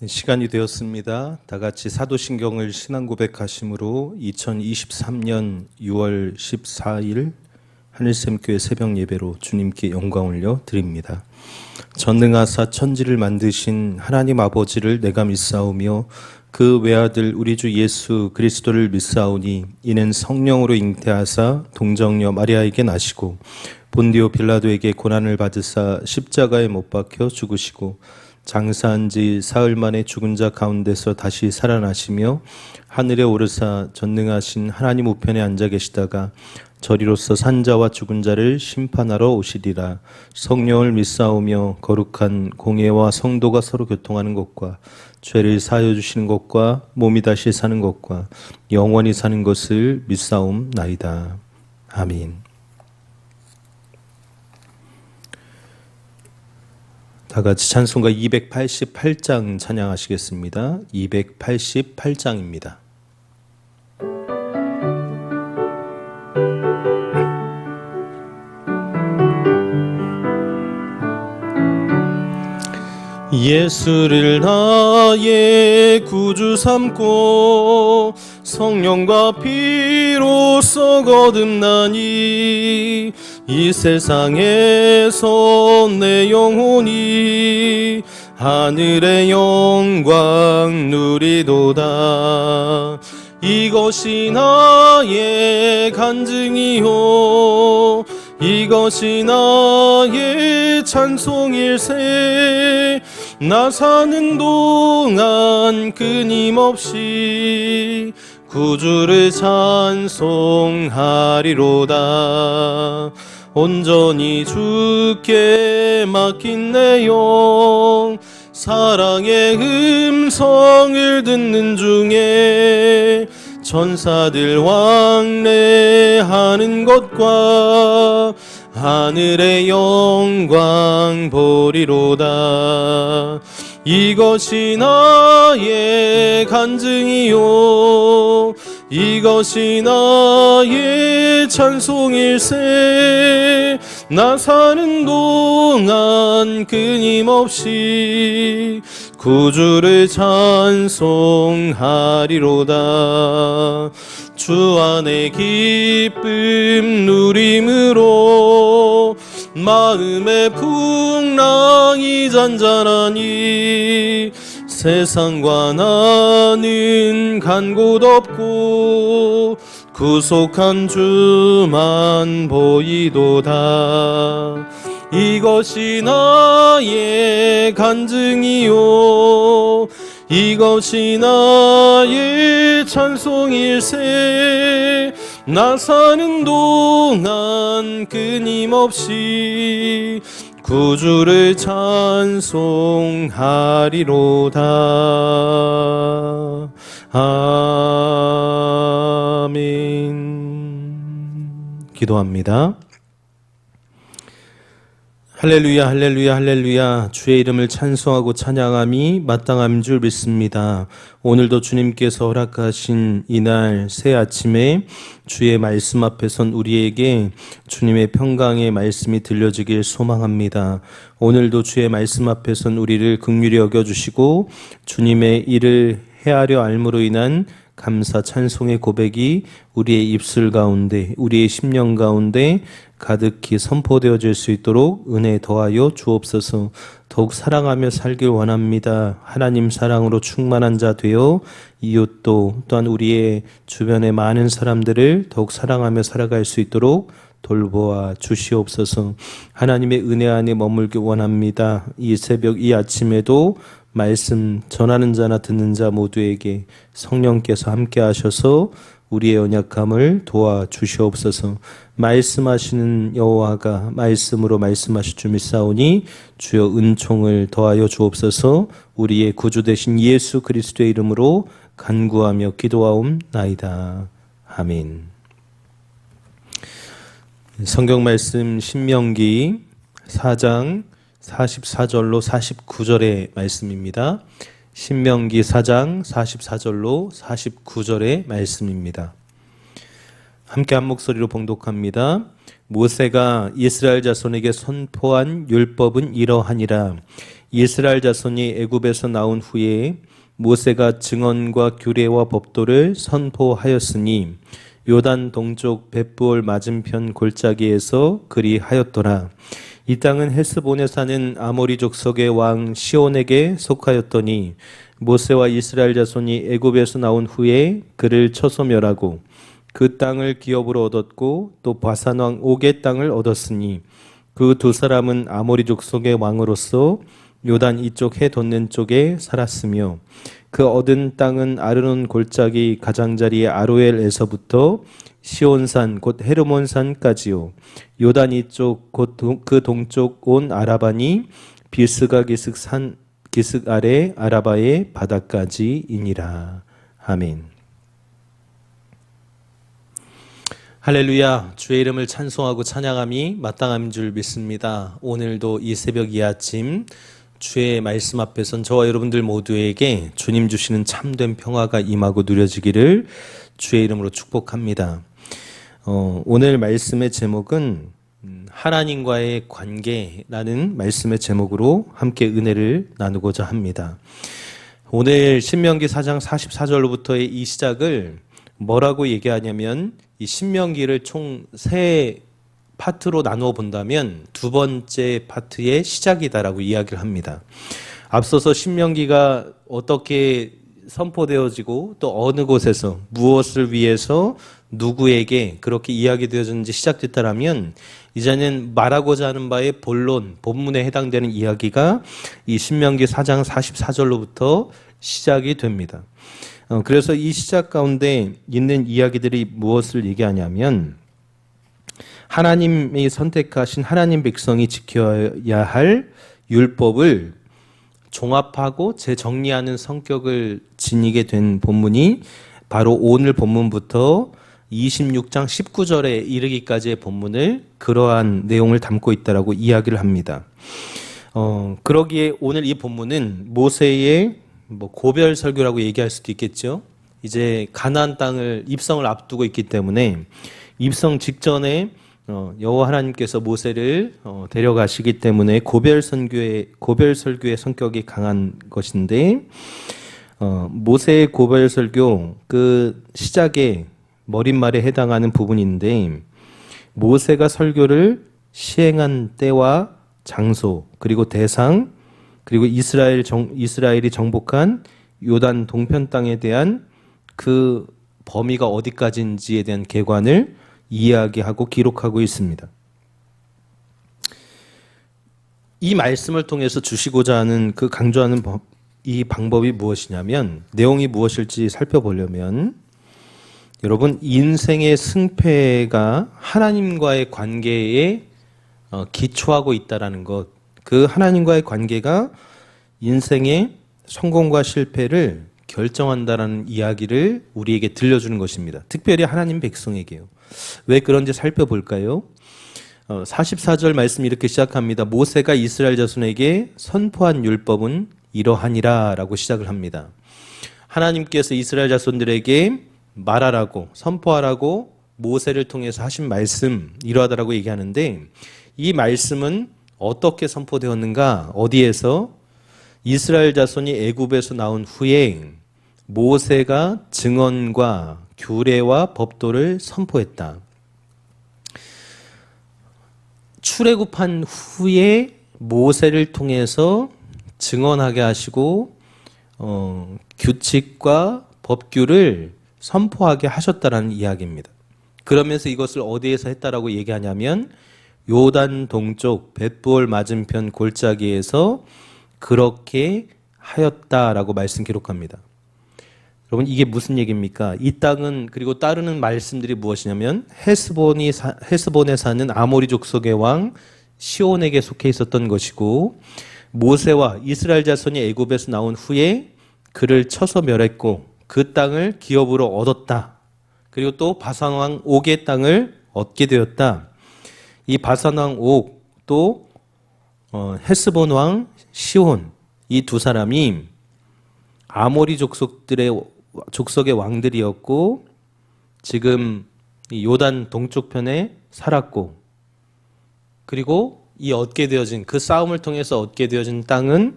시간이 되었습니다. 다 같이 사도신경을 신앙 고백하심으로 2023년 6월 14일 하늘샘교회 새벽 예배로 주님께 영광 올려 드립니다. 전능하사 천지를 만드신 하나님 아버지를 내가 믿사오며 그 외아들 우리 주 예수 그리스도를 믿사오니 이는 성령으로 잉태하사 동정녀 마리아에게 나시고 본디오 빌라도에게 고난을 받으사 십자가에 못 박혀 죽으시고 장사한 지 사흘 만에 죽은 자 가운데서 다시 살아나시며 하늘에 오르사 전능하신 하나님 우편에 앉아 계시다가 저리로서 산자와 죽은 자를 심판하러 오시리라. 성령을 믿사오며 거룩한 공예와 성도가 서로 교통하는 것과 죄를 사하여 주시는 것과 몸이 다시 사는 것과 영원히 사는 것을 믿사옵나이다. 아멘. 다 같이 찬송가 288장 찬양하시겠습니다. 288장입니다. 예수를 나의 구주 삼고 성령과 피로써 거듭나니 이 세상에서 내 영혼이 하늘의 영광 누리도다. 이것이 나의 간증이요 이것이 나의 찬송일세. 나 사는 동안 끊임없이 구주를 찬송하리로다. 온전히 주께 맡긴 내 영 사랑의 음성을 듣는 중에 천사들 왕래하는 것과 하늘의 영광 보리로다. 이것이 나의 간증이요 이것이 나의 찬송일세. 나 사는 동안 끊임없이 구주를 찬송하리로다. 주 안에 기쁨 누림으로 마음의 풍랑이 잔잔하니 세상과 나는 간 곳 없고 구속한 주만 보이도다. 이것이 나의 간증이요 이것이 나의 찬송일세. 나 사는 동안 끊임없이 구주를 찬송하리로다. 아멘. 기도합니다. 할렐루야 할렐루야 할렐루야. 주의 이름을 찬송하고 찬양함이 마땅함인 줄 믿습니다. 오늘도 주님께서 허락하신 이날 새 아침에 주의 말씀 앞에 선 우리에게 주님의 평강의 말씀이 들려지길 소망합니다. 오늘도 주의 말씀 앞에 선 우리를 긍휼히 여겨주시고 주님의 일을 헤아려 알므로 인한 감사 찬송의 고백이 우리의 입술 가운데 우리의 심령 가운데 가득히 선포되어질 수 있도록 은혜 더하여 주옵소서. 더욱 사랑하며 살길 원합니다. 하나님 사랑으로 충만한 자 되어 이웃도 또한 우리의 주변의 많은 사람들을 더욱 사랑하며 살아갈 수 있도록 돌보아 주시옵소서. 하나님의 은혜 안에 머물기 원합니다. 이 새벽 이 아침에도 말씀 전하는 자나 듣는 자 모두에게 성령께서 함께 하셔서 우리의 연약함을 도와 주시옵소서. 말씀하시는 여호와가 말씀으로 말씀하실 줄 믿사오니 주여 은총을 더하여 주옵소서. 우리의 구주 되신 예수 그리스도의 이름으로 간구하며 기도하옵나이다. 아멘. 성경 말씀 신명기 4장 44절로 49절의 말씀입니다. 신명기 4장 44절로 49절의 말씀입니다. 함께 한 목소리로 봉독합니다. 모세가 이스라엘 자손에게 선포한 율법은 이러하니라. 이스라엘 자손이 애굽에서 나온 후에 모세가 증언과 규례와 법도를 선포하였으니 요단 동쪽 벳부올 맞은편 골짜기에서 그리하였더라. 이 땅은 헬스본에 사는 아모리 족속의 왕 시온에게 속하였더니 모세와 이스라엘 자손이 애굽에서 나온 후에 그를 쳐서 멸하고 그 땅을 기업으로 얻었고 또 바산 왕 옥의 땅을 얻었으니 그 두 사람은 아모리 족속의 왕으로서 요단 이쪽 해 돋는 쪽에 살았으며 그 얻은 땅은 아르논 골짜기 가장자리 아로엘에서부터 시온산 곧 헤르몬산까지요. 요단 이쪽 곧 그 동쪽 온 아라바니 비스가 기슭 아래 아라바의 바다까지이니라. 아멘. 할렐루야. 주의 이름을 찬송하고 찬양함이 마땅함인 줄 믿습니다. 오늘도 이 새벽 이 아침 주의 말씀 앞에선 저와 여러분들 모두에게 주님 주시는 참된 평화가 임하고 누려지기를 주의 이름으로 축복합니다. 오늘 말씀의 제목은 하나님과의 관계라는 말씀의 제목으로 함께 은혜를 나누고자 합니다. 오늘 신명기 4장 44절로부터의 이 시작을 뭐라고 얘기하냐면 이 신명기를 총 세 파트로 나누어 본다면 두 번째 파트의 시작이다라고 이야기를 합니다. 앞서서 신명기가 어떻게 선포되어지고 또 어느 곳에서 무엇을 위해서 누구에게 그렇게 이야기되어졌는지 시작됐다라면 이제는 말하고자 하는 바의 본론, 본문에 해당되는 이야기가 이 신명기 4장 44절로부터 시작이 됩니다. 그래서 이 시작 가운데 있는 이야기들이 무엇을 얘기하냐면 하나님이 선택하신 하나님 백성이 지켜야 할 율법을 종합하고 재정리하는 성격을 지니게 된 본문이 바로 오늘 본문부터 26장 19절에 이르기까지의 본문을 그러한 내용을 담고 있다라고 이야기를 합니다. 그러기에 오늘 이 본문은 모세의 고별 설교라고 얘기할 수도 있겠죠. 이제 가나안 땅을 입성을 앞두고 있기 때문에 입성 직전에 여호와 하나님께서 모세를 데려가시기 때문에 고별 설교의 성격이 강한 것인데 모세의 고별 설교 그 시작의 머릿말에 해당하는 부분인데 모세가 설교를 시행한 때와 장소 그리고 대상 그리고 이스라엘이 정복한 요단 동편 땅에 대한 그 범위가 어디까지인지에 대한 개관을 이야기하고 기록하고 있습니다. 이 말씀을 통해서 주시고자 하는 그 강조하는 이 방법이 무엇이냐면 내용이 무엇일지 살펴보려면 여러분 인생의 승패가 하나님과의 관계에 기초하고 있다라는 것, 그 하나님과의 관계가 인생의 성공과 실패를 결정한다라는 이야기를 우리에게 들려주는 것입니다. 특별히 하나님 백성에게요. 왜 그런지 살펴볼까요? 44절 말씀 이렇게 시작합니다. 모세가 이스라엘 자손에게 선포한 율법은 이러하니라 라고 시작을 합니다. 하나님께서 이스라엘 자손들에게 말하라고 선포하라고 모세를 통해서 하신 말씀 이러하다라고 얘기하는데 이 말씀은 어떻게 선포되었는가? 어디에서? 이스라엘 자손이 애굽에서 나온 후에 모세가 증언과 규례와 법도를 선포했다. 출애굽한 후에 모세를 통해서 증언하게 하시고 규칙과 법규를 선포하게 하셨다라는 이야기입니다. 그러면서 이것을 어디에서 했다라고 얘기하냐면 요단 동쪽 벳부올 맞은편 골짜기에서 그렇게 하였다라고 말씀 기록합니다. 여러분 이게 무슨 얘기입니까? 이 땅은 그리고 따르는 말씀들이 무엇이냐면 헤스본에 사는 아모리 족속의 왕 시온에게 속해 있었던 것이고 모세와 이스라엘 자손이 애굽에서 나온 후에 그를 쳐서 멸했고 그 땅을 기업으로 얻었다. 그리고 또 바산 왕 옥의 땅을 얻게 되었다. 이 바산 왕 옥 또 헤스본 왕 시온 이 두 사람이 아모리 족속의 왕들이었고 지금 이 요단 동쪽 편에 살았고 그리고 이 얻게 되어진 그 싸움을 통해서 얻게 되어진 땅은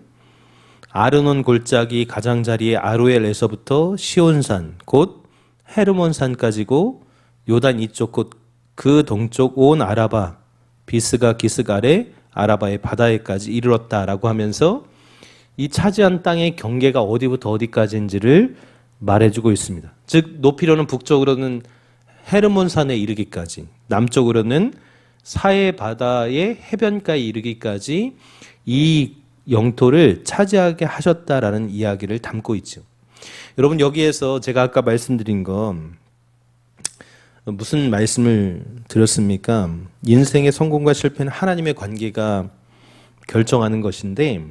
아르논 골짜기 가장자리의 아로엘에서부터 시온산 곧 헤르몬산까지고 요단 이쪽 곧 그 동쪽 온 아라바 비스가 기슭 아래 아라바의 바다에까지 이르렀다라고 하면서 이 차지한 땅의 경계가 어디부터 어디까지인지를 말해주고 있습니다. 즉 높이로는 북쪽으로는 헤르몬산에 이르기까지, 남쪽으로는 사해 바다의 해변가에 이르기까지 이 영토를 차지하게 하셨다라는 이야기를 담고 있죠. 여러분 여기에서 제가 아까 말씀드린 건 무슨 말씀을 드렸습니까? 인생의 성공과 실패는 하나님의 관계가 결정하는 것인데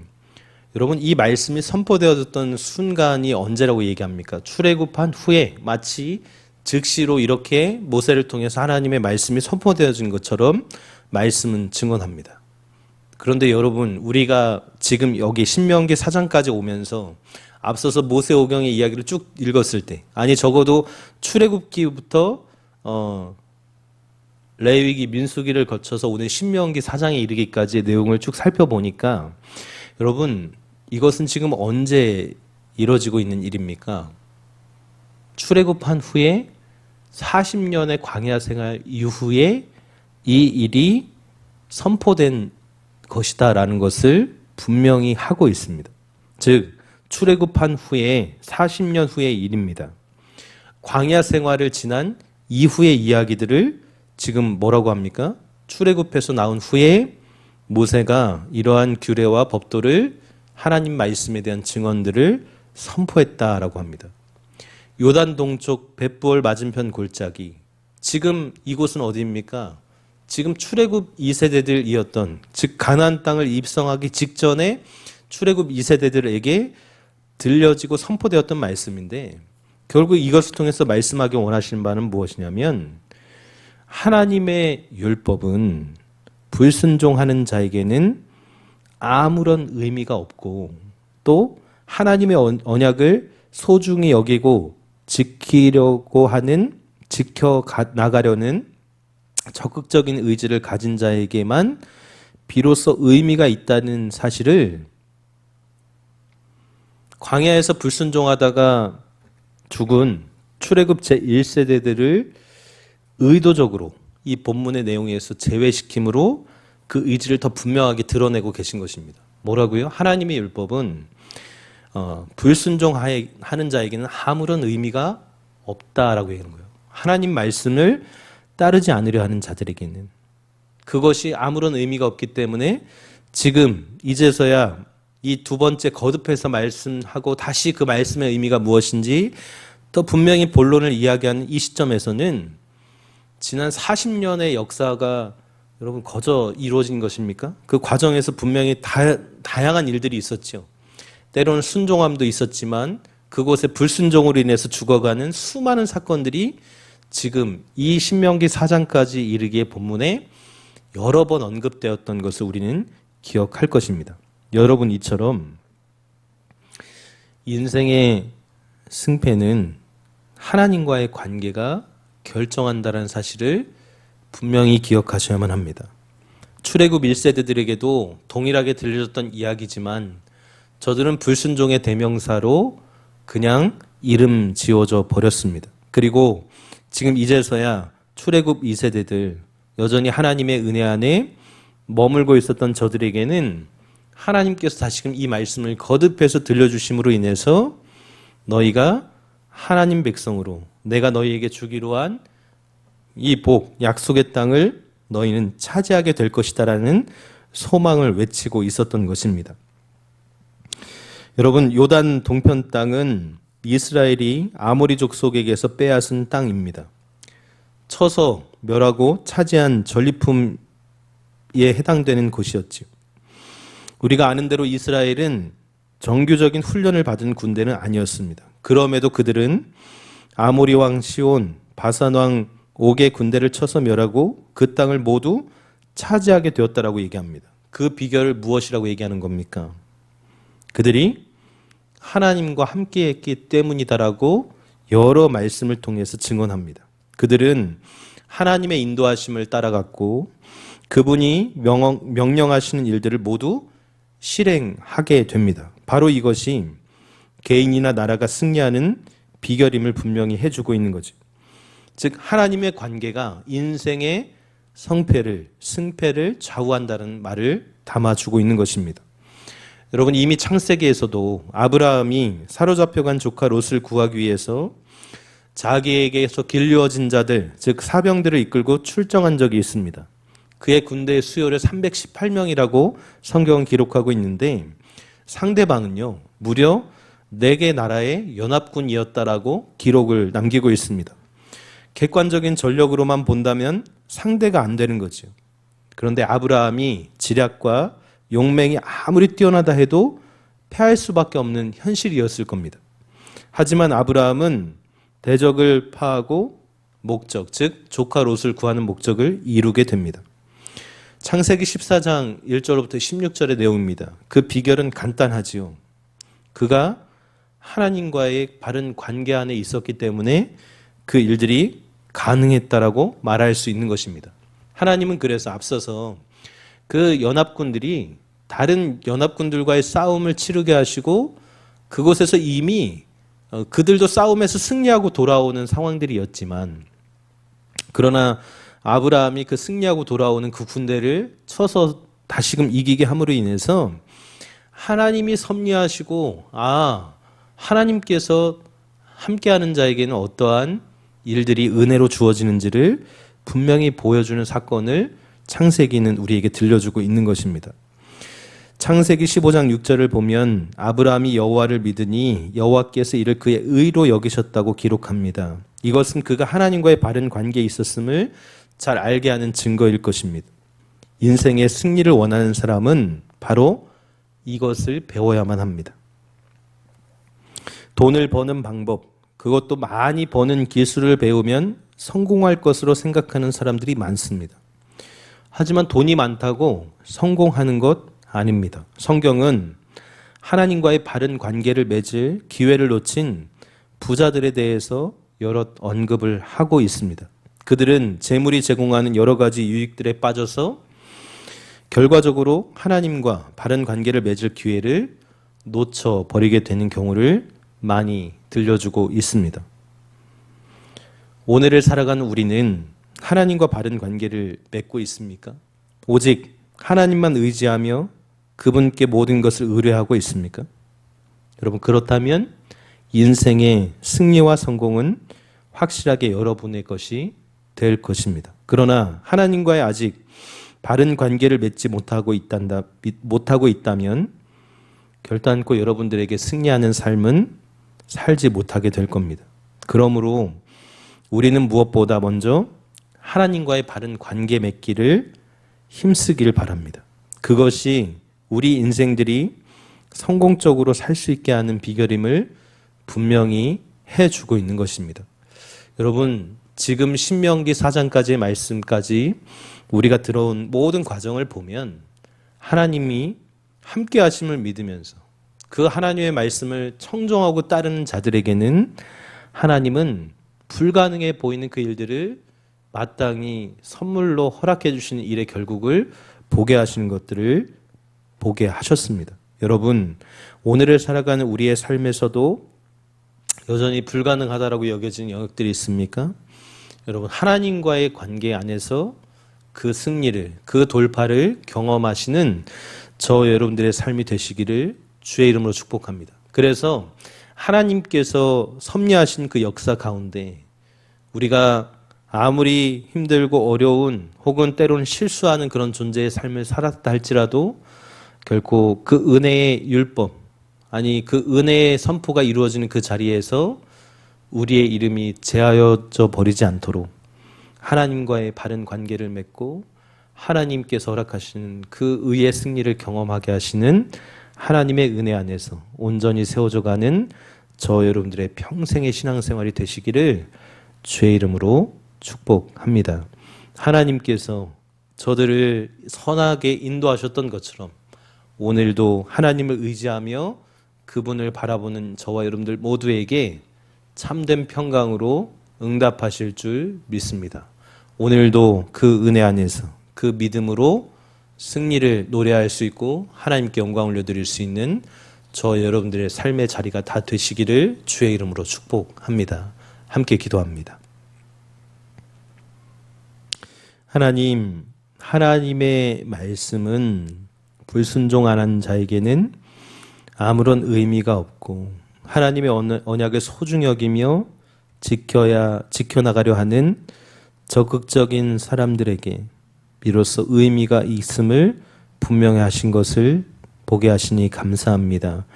여러분 이 말씀이 선포되어졌던 순간이 언제라고 얘기합니까? 출애굽한 후에 마치 즉시로 이렇게 모세를 통해서 하나님의 말씀이 선포되어진 것처럼 말씀은 증언합니다. 그런데 여러분 우리가 지금 여기 신명기 4장까지 오면서 앞서서 모세오경의 이야기를 쭉 읽었을 때 아니 적어도 출애굽기부터 레위기 민수기를 거쳐서 오늘 신명기 4장에 이르기까지의 내용을 쭉 살펴보니까 여러분 이것은 지금 언제 이루어지고 있는 일입니까? 출애굽한 후에 40년의 광야 생활 이후에 이 일이 선포된 것이다라는 것을 분명히 하고 있습니다. 즉 출애굽한 후에 40년 후의 일입니다. 광야 생활을 지난 이후의 이야기들을 지금 뭐라고 합니까? 출애굽해서 나온 후에 모세가 이러한 규례와 법도를 하나님 말씀에 대한 증언들을 선포했다라고 합니다. 요단 동쪽 벳부얼 맞은편 골짜기. 지금 이곳은 어디입니까? 지금 출애굽 2세대들이었던 즉 가나안 땅을 입성하기 직전에 출애굽 2세대들에게 들려지고 선포되었던 말씀인데 결국 이것을 통해서 말씀하기 원하시는 바는 무엇이냐면 하나님의 율법은 불순종하는 자에게는 아무런 의미가 없고 또 하나님의 언약을 소중히 여기고 지키려고 하는 지켜 나가려는 적극적인 의지를 가진 자에게만 비로소 의미가 있다는 사실을 광야에서 불순종하다가 죽은 출애굽 제1세대들을 의도적으로 이 본문의 내용에서 제외시킴으로 그 의지를 더 분명하게 드러내고 계신 것입니다. 뭐라고요? 하나님의 율법은 불순종하는 자에게는 아무런 의미가 없다라고 얘기하는 거예요. 하나님 말씀을 따르지 않으려 하는 자들에게는 그것이 아무런 의미가 없기 때문에 지금 이제서야 이 두 번째 거듭해서 말씀하고 다시 그 말씀의 의미가 무엇인지 또 분명히 본론을 이야기하는 이 시점에서는 지난 40년의 역사가 여러분 거저 이루어진 것입니까? 그 과정에서 분명히 다양한 일들이 있었죠. 때로는 순종함도 있었지만 그곳에 불순종으로 인해서 죽어가는 수많은 사건들이 지금 이 신명기 4장까지 이르기에 본문에 여러 번 언급되었던 것을 우리는 기억할 것입니다. 여러분 이처럼 인생의 승패는 하나님과의 관계가 결정한다는 사실을 분명히 기억하셔야만 합니다. 출애굽 1세대들에게도 동일하게 들려졌던 이야기지만 저들은 불순종의 대명사로 그냥 이름 지어져 버렸습니다. 그리고 지금 이제서야 출애굽 2세대들 여전히 하나님의 은혜 안에 머물고 있었던 저들에게는 하나님께서 다시금 이 말씀을 거듭해서 들려주심으로 인해서 너희가 하나님 백성으로 내가 너희에게 주기로 한 이 복, 약속의 땅을 너희는 차지하게 될 것이다라는 소망을 외치고 있었던 것입니다. 여러분 요단 동편 땅은 이스라엘이 아모리 족속에게서 빼앗은 땅입니다. 쳐서 멸하고 차지한 전리품에 해당되는 곳이었지요. 우리가 아는 대로 이스라엘은 정규적인 훈련을 받은 군대는 아니었습니다. 그럼에도 그들은 아모리 왕 시온, 바산 왕 옥의 군대를 쳐서 멸하고 그 땅을 모두 차지하게 되었다라고 얘기합니다. 그 비결을 무엇이라고 얘기하는 겁니까? 그들이 하나님과 함께했기 때문이다라고 여러 말씀을 통해서 증언합니다. 그들은 하나님의 인도하심을 따라갔고 그분이 명령하시는 일들을 모두 실행하게 됩니다. 바로 이것이 개인이나 나라가 승리하는 비결임을 분명히 해주고 있는 거죠. 즉 하나님의 관계가 인생의 성패를, 승패를 좌우한다는 말을 담아주고 있는 것입니다. 여러분 이미 창세기에서도 아브라함이 사로잡혀간 조카 롯을 구하기 위해서 자기에게서 길르어진 자들, 즉 사병들을 이끌고 출정한 적이 있습니다. 그의 군대의 수요를 318명이라고 성경은 기록하고 있는데 상대방은요 무려 4개 나라의 연합군이었다라고 기록을 남기고 있습니다. 객관적인 전력으로만 본다면 상대가 안 되는 거죠. 그런데 아브라함이 지략과 용맹이 아무리 뛰어나다 해도 패할 수밖에 없는 현실이었을 겁니다. 하지만 아브라함은 대적을 파하고 목적, 즉 조카 롯을 구하는 목적을 이루게 됩니다. 창세기 14장 1절부터 16절의 내용입니다. 그 비결은 간단하지요. 그가 하나님과의 바른 관계 안에 있었기 때문에 그 일들이 가능했다라고 말할 수 있는 것입니다. 하나님은 그래서 앞서서 그 연합군들이 다른 연합군들과의 싸움을 치르게 하시고 그곳에서 이미 그들도 싸움에서 승리하고 돌아오는 상황들이었지만 그러나 아브라함이 그 승리하고 돌아오는 그 군대를 쳐서 다시금 이기게 함으로 인해서 하나님이 섭리하시고 하나님께서 함께하는 자에게는 어떠한 일들이 은혜로 주어지는지를 분명히 보여주는 사건을 창세기는 우리에게 들려주고 있는 것입니다. 창세기 15장 6절을 보면 아브라함이 여호와를 믿으니 여호와께서 이를 그의 의로 여기셨다고 기록합니다. 이것은 그가 하나님과의 바른 관계에 있었음을 잘 알게 하는 증거일 것입니다. 인생의 승리를 원하는 사람은 바로 이것을 배워야만 합니다. 돈을 버는 방법, 그것도 많이 버는 기술을 배우면 성공할 것으로 생각하는 사람들이 많습니다. 하지만 돈이 많다고 성공하는 것 아닙니다. 성경은 하나님과의 바른 관계를 맺을 기회를 놓친 부자들에 대해서 여러 언급을 하고 있습니다. 그들은 재물이 제공하는 여러 가지 유익들에 빠져서 결과적으로 하나님과 바른 관계를 맺을 기회를 놓쳐버리게 되는 경우를 많이 들려주고 있습니다. 오늘을 살아가는 우리는 하나님과 바른 관계를 맺고 있습니까? 오직 하나님만 의지하며 그분께 모든 것을 의뢰하고 있습니까? 여러분 그렇다면 인생의 승리와 성공은 확실하게 여러분의 것이 될 것입니다. 그러나 하나님과의 아직 바른 관계를 맺지 못하고 있다면 결단코 여러분들에게 승리하는 삶은 살지 못하게 될 겁니다. 그러므로 우리는 무엇보다 먼저 하나님과의 바른 관계 맺기를 힘쓰길 바랍니다. 그것이 우리 인생들이 성공적으로 살 수 있게 하는 비결임을 분명히 해주고 있는 것입니다. 여러분 지금 신명기 4장까지의 말씀까지 우리가 들어온 모든 과정을 보면 하나님이 함께 하심을 믿으면서 그 하나님의 말씀을 청종하고 따르는 자들에게는 하나님은 불가능해 보이는 그 일들을 마땅히 선물로 허락해 주시는 일의 결국을 보게 하시는 것들을 보게 하셨습니다. 여러분 오늘을 살아가는 우리의 삶에서도 여전히 불가능하다라고 여겨지는 영역들이 있습니까? 여러분 하나님과의 관계 안에서 그 승리를, 그 돌파를 경험하시는 저 여러분들의 삶이 되시기를 주의 이름으로 축복합니다. 그래서 하나님께서 섭리하신 그 역사 가운데 우리가 아무리 힘들고 어려운 혹은 때로는 실수하는 그런 존재의 삶을 살았다 할지라도 결코 그 은혜의 율법, 아니 그 은혜의 선포가 이루어지는 그 자리에서 우리의 이름이 제하여져 버리지 않도록 하나님과의 바른 관계를 맺고 하나님께서 허락하시는 그 의의 승리를 경험하게 하시는 하나님의 은혜 안에서 온전히 세워져 가는 저 여러분들의 평생의 신앙생활이 되시기를 주의 이름으로 축복합니다. 하나님께서 저들을 선하게 인도하셨던 것처럼 오늘도 하나님을 의지하며 그분을 바라보는 저와 여러분들 모두에게 참된 평강으로 응답하실 줄 믿습니다. 오늘도 그 은혜 안에서 그 믿음으로 승리를 노래할 수 있고 하나님께 영광 올려드릴 수 있는 저 여러분들의 삶의 자리가 다 되시기를 주의 이름으로 축복합니다. 함께 기도합니다. 하나님, 하나님의 말씀은 불순종 안 한 자에게는 아무런 의미가 없고 하나님의 언약을 소중히 여기며 지켜나가려 하는 적극적인 사람들에게 비로소 의미가 있음을 분명히 하신 것을 보게 하시니 감사합니다.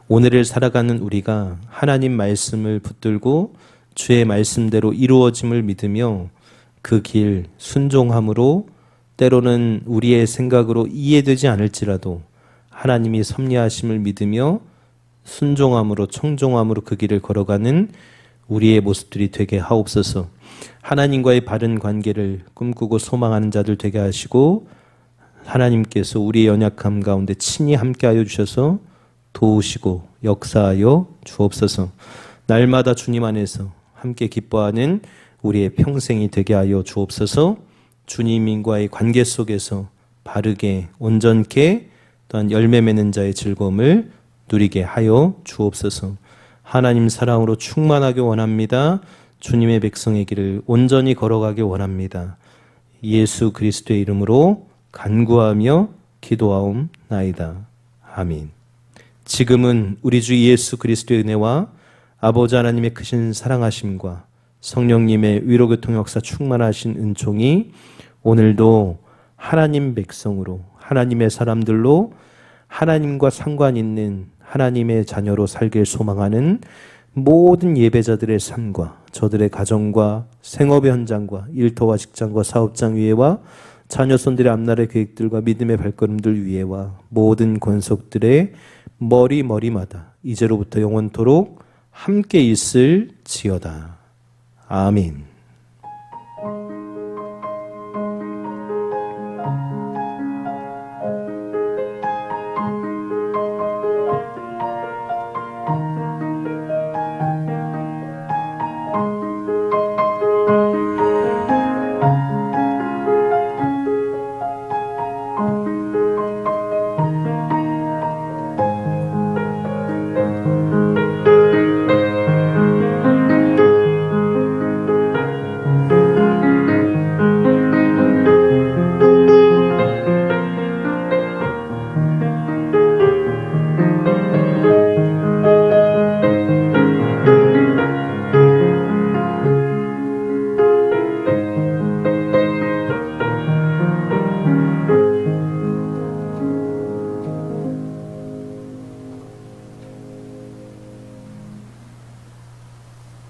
오늘을 살아가는 우리가 하나님 말씀을 붙들고 주의 말씀대로 이루어짐을 믿으며 그 길 순종함으로 때로는 우리의 생각으로 이해되지 않을지라도 하나님이 섭리하심을 믿으며 순종함으로 청종함으로 그 길을 걸어가는 우리의 모습들이 되게 하옵소서. 하나님과의 바른 관계를 꿈꾸고 소망하는 자들 되게 하시고 하나님께서 우리의 연약함 가운데 친히 함께하여 주셔서 도우시고 역사하여 주옵소서. 날마다 주님 안에서 함께 기뻐하는 우리의 평생이 되게 하여 주옵소서. 주님과의 관계 속에서 바르게 온전케 또한 열매 맺는 자의 즐거움을 누리게 하여 주옵소서. 하나님 사랑으로 충만하게 원합니다. 주님의 백성의 길을 온전히 걸어가길 원합니다. 예수 그리스도의 이름으로 간구하며 기도하옵나이다. 아멘. 지금은 우리 주 예수 그리스도의 은혜와 아버지 하나님의 크신 사랑하심과 성령님의 위로교통 역사 충만하신 은총이 오늘도 하나님 백성으로 하나님의 사람들로 하나님과 상관 있는 하나님의 자녀로 살길 소망하는 모든 예배자들의 삶과 저들의 가정과 생업의 현장과 일터와 직장과 사업장 위에와 자녀손들의 앞날의 계획들과 믿음의 발걸음들 위에와 모든 권속들의 머리마다 이제로부터 영원토록 함께 있을지어다. 아멘.